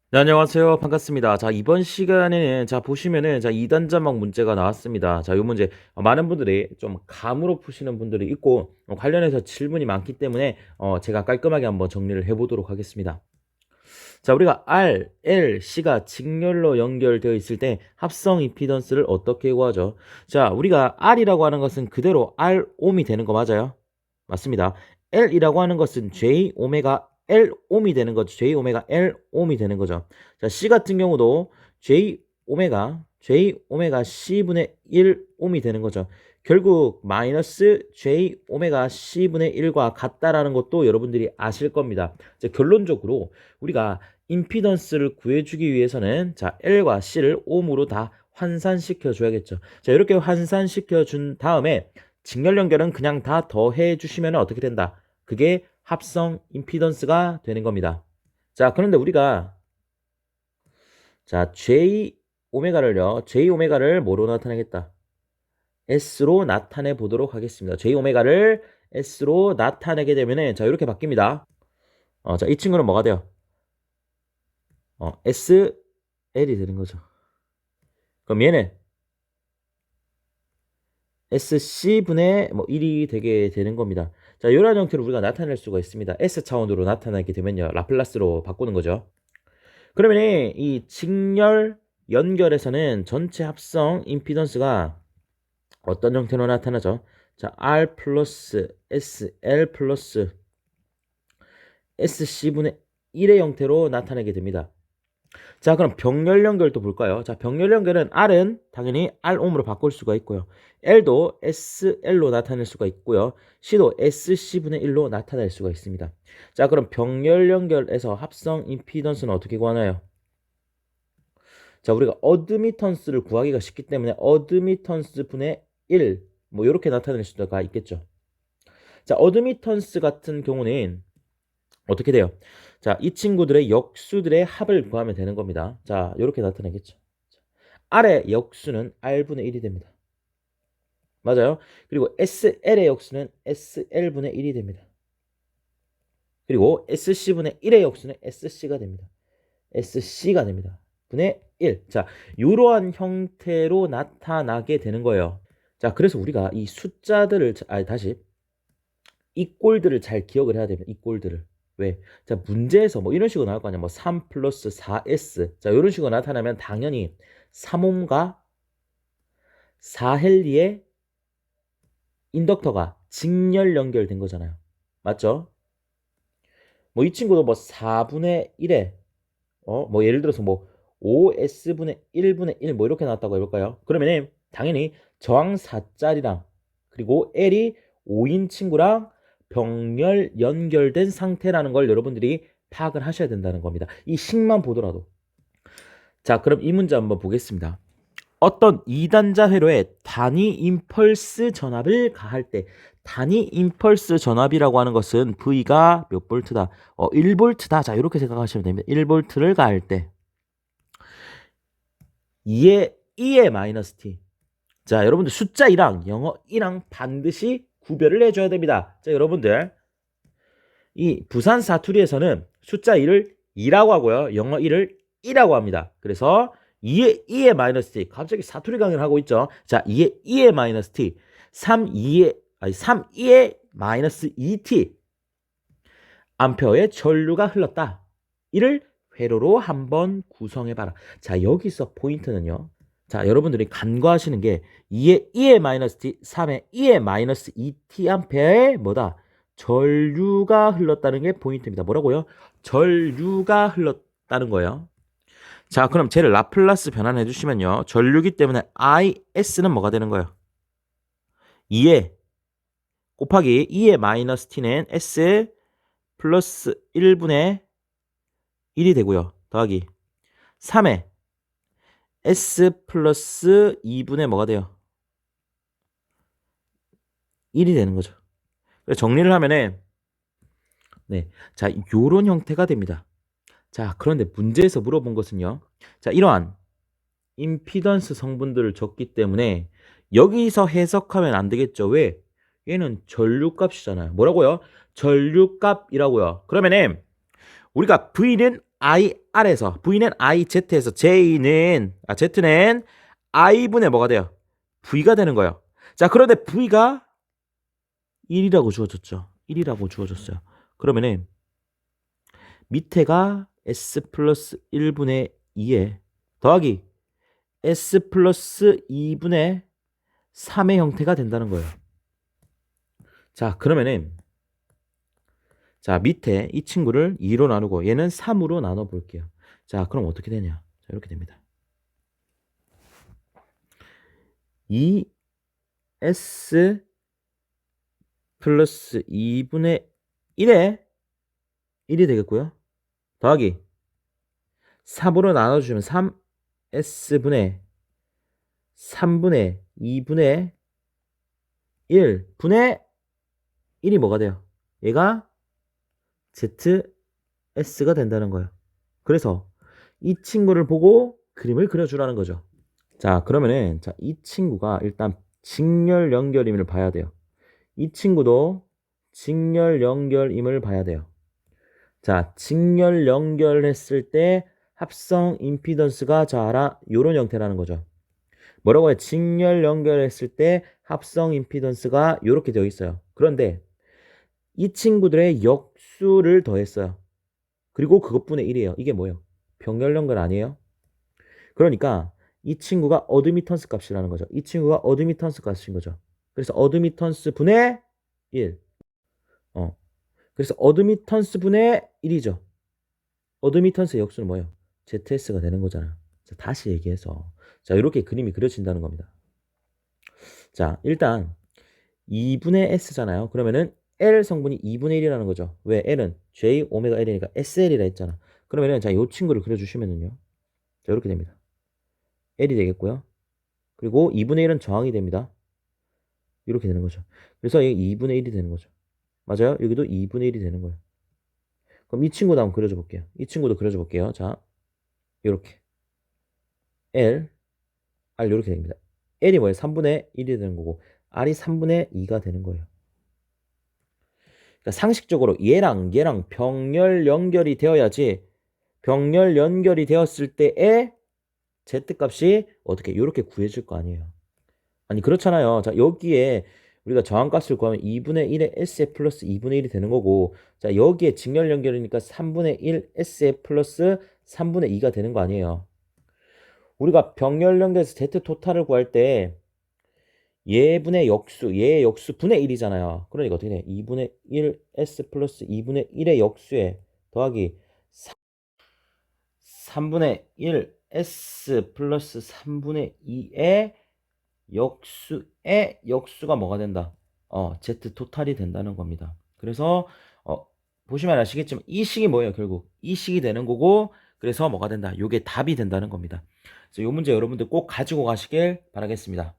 네, 안녕하세요. 반갑습니다. 자, 이번 시간에는 보시면은 2단 자막 문제가 나왔습니다. 이 문제 많은 분들이 좀 감으로 푸시는 분들이 있고 관련해서 질문이 많기 때문에 제가 깔끔하게 한번 정리를 해 보도록 하겠습니다. 자, 우리가 R, L, C가 직렬로 연결되어 있을 때 합성 임피던스를 어떻게 구하죠? 자, 우리가 R이라고 하는 것은 그대로 R 옴이 되는 거 맞아요? 맞습니다. L이라고 하는 것은 J 오메가 L 옴이 되는 거죠. J 오메가 L 옴이 되는 거죠. 자, C 같은 경우도 J 오메가 C분의 1 옴이 되는 거죠. 결국 마이너스 J 오메가 C분의 1과 같다라는 것도 여러분들이 아실 겁니다. 자, 결론적으로 우리가 임피던스를 구해주기 위해서는 L과 C를 옴으로 다 환산시켜 줘야겠죠. 자, 이렇게 환산시켜 준 다음에 직렬 연결은 그냥 다 더해 주시면 어떻게 된다? 그게 합성 임피던스가 되는 겁니다. 자, 그런데 우리가 J 오메가를 뭐로 나타내겠다? S로 나타내 보도록 하겠습니다. J 오메가를 S로 나타내게 되면은 이렇게 바뀝니다. 이 친구는 뭐가 돼요? SL이 되는 거죠. 그럼 얘는 SC분의 1이 되게 되는 겁니다. 자, 이런 형태로 우리가 나타낼 수가 있습니다. S 차원으로 나타나게 되면요. 라플라스로 바꾸는 거죠. 그러면 이 직렬 연결에서는 전체 합성 임피던스가 어떤 형태로 나타나죠? 자, R 플러스 SL 플러스 SC분의 1의 형태로 나타내게 됩니다. 자, 그럼 병렬 연결도 볼까요? 자, 병렬 연결은 R은 당연히 R옴으로 바꿀 수가 있고요. L도 SL로 나타낼 수가 있고요. C도 SC분의 1로 나타낼 수가 있습니다. 자, 그럼 병렬 연결에서 합성 임피던스는 어떻게 구하나요? 자, 우리가 어드미턴스를 구하기가 쉽기 때문에 어드미턴스 분의 1, 이렇게 나타낼 수가 있겠죠. 자, 어드미턴스 같은 경우는 어떻게 돼요? 자, 이 친구들의 역수들의 합을 구하면 되는 겁니다. 자, 이렇게 나타나겠죠. R의 역수는 R분의 1이 됩니다. 맞아요? 그리고 SL의 역수는 SL분의 1이 됩니다. 그리고 SC분의 1의 역수는 SC가 됩니다. SC가 됩니다. 분의 1. 자, 이러한 형태로 나타나게 되는 거예요. 자, 그래서 우리가 이 숫자들을, 다시, 이 꼴들을 잘 기억을 해야 됩니다. 이 꼴들을. 왜? 자, 문제에서 이런 식으로 나올 거 아니야. 3 플러스 4S. 자, 이런 식으로 나타나면 당연히 3옴과 4헬리의 인덕터가 직렬 연결된 거잖아요. 맞죠? 이 친구도 4분의 1에, 예를 들어서 5S분의 1분의 1 이렇게 나왔다고 해볼까요? 그러면 당연히 저항 4짜리랑 그리고 L이 5인 친구랑 병렬 연결된 상태라는 걸 여러분들이 파악을 하셔야 된다는 겁니다. 이 식만 보더라도. 자, 그럼 이 문제 한번 보겠습니다. 어떤 2단자 회로에 단위 임펄스 전압을 가할 때 단위 임펄스 전압이라고 하는 것은 V가 몇 볼트다? 1볼트다. 자, 이렇게 생각하시면 됩니다. 1볼트를 가할 때 2의 마이너스 t. 자, 여러분들 숫자 2랑 영어 2랑 반드시 구별을 해줘야 됩니다. 자, 여러분들 이 부산 사투리에서는 숫자 2를 2라고 하고요. 영어 1을 2라고 합니다. 그래서 2의 마이너스 t. 갑자기 사투리 강의를 하고 있죠. 자, 2의 마이너스 t. 3 2의 마이너스 2t. 암페어의 전류가 흘렀다. 이를 회로로 한번 구성해봐라. 자, 여기서 포인트는요. 자, 여러분들이 간과하시는 게 2의 마이너스 t, 3의 2의 마이너스 2t 암페어의 뭐다? 전류가 흘렀다는 게 포인트입니다. 뭐라고요? 전류가 흘렀다는 거예요. 자, 그럼 쟤를 라플라스 변환해 주시면요. 전류기 때문에 IS는 뭐가 되는 거예요? 2의 곱하기 2의 마이너스 t는 S 플러스 1분의 1이 되고요. 더하기 3의 S 플러스 2분의 뭐가 돼요? 1이 되는 거죠. 정리를 하면은 네, 자, 요런 형태가 됩니다. 자, 그런데 문제에서 물어본 것은요. 자, 이러한 임피던스 성분들을 줬기 때문에 여기서 해석하면 안 되겠죠. 왜? 얘는 전류값이잖아요. 뭐라고요? 전류값이라고요. 그러면은 우리가 V는 IR에서 V는 IZ에서 Z는 I분의 뭐가 돼요? V가 되는 거예요. 자, 그런데 V가 1이라고 주어졌죠. 1이라고 주어졌어요. 그러면은 밑에가 S 플러스 1분의 2에 더하기 S 플러스 2분의 3의 형태가 된다는 거예요. 자, 그러면은 자, 밑에 이 친구를 2로 나누고 얘는 3으로 나눠 볼게요. 자, 그럼 어떻게 되냐? 자, 이렇게 됩니다. 2S 플러스 2분의 1에 1이 되겠고요. 더하기 3으로 나눠주면 3S분의 3분의 2분의 1분의 1이 뭐가 돼요? 얘가 ZS가 된다는 거예요. 그래서 이 친구를 보고 그림을 그려주라는 거죠. 자, 그러면은 이 친구가 일단 직렬 연결임을 봐야 돼요. 이 친구도 직렬 연결임을 봐야 돼요. 자, 직렬 연결했을 때 합성 임피던스가 자 알아 요런 형태라는 거죠. 뭐라고 해요? 직렬 연결했을 때 합성 임피던스가 이렇게 되어 있어요. 그런데 이 친구들의 역수를 더했어요. 그리고 그것분의 1이에요. 이게 뭐예요? 병렬 연결 아니에요? 그러니까 이 친구가 어드미턴스 값이라는 거죠. 이 친구가 어드미턴스 값인 거죠. 그래서 어드미턴스 분의 1. 그래서 어드미턴스 분의 1이죠. 어드미턴스의 역수는 뭐예요? ZS가 되는 거잖아요. 자, 다시 얘기해서 자, 이렇게 그림이 그려진다는 겁니다. 자, 일단 2분의 S잖아요. 그러면은 L 성분이 2분의 1이라는 거죠. 왜? L은 J 오메가 L이니까 SL이라 했잖아. 그러면은 자, 이 친구를 그려주시면은요. 자, 이렇게 됩니다. L이 되겠고요. 그리고 2분의 1은 저항이 됩니다. 이렇게 되는 거죠. 그래서 이 2분의 1이 되는 거죠. 맞아요? 여기도 2분의 1이 되는 거예요. 그럼 이 친구도 한번 그려줘 볼게요. 이 친구도 그려줘 볼게요. 자, 이렇게 L, R 이렇게 됩니다. L이 뭐예요? 3분의 1이 되는 거고 R이 3분의 2가 되는 거예요. 그러니까 상식적으로 얘랑 병렬 연결이 되어야지 병렬 연결이 되었을 때의 Z값이 어떻게 이렇게 구해질 거 아니에요. 아니 그렇잖아요. 자, 여기에 우리가 저항값을 구하면 2분의 1의 SF 플러스 2분의 1이 되는 거고, 자, 여기에 직렬 연결이니까 3분의 1 SF 플러스 3분의 2가 되는 거 아니에요. 우리가 병렬 연결에서 Z 토탈을 구할 때 얘분의 역수, 얘의 역수 분의 1이잖아요. 그러니까 어떻게 돼? 2분의 1 S 플러스 2분의 1의 역수에 더하기 3분의 1 S 플러스 3분의 2의 역수가 뭐가 된다? Z 토탈이 된다는 겁니다. 그래서 보시면 아시겠지만 이 식이 뭐예요? 결국 이 식이 되는 거고, 그래서 뭐가 된다? 요게 답이 된다는 겁니다. 그래서 이 문제 여러분들 꼭 가지고 가시길 바라겠습니다.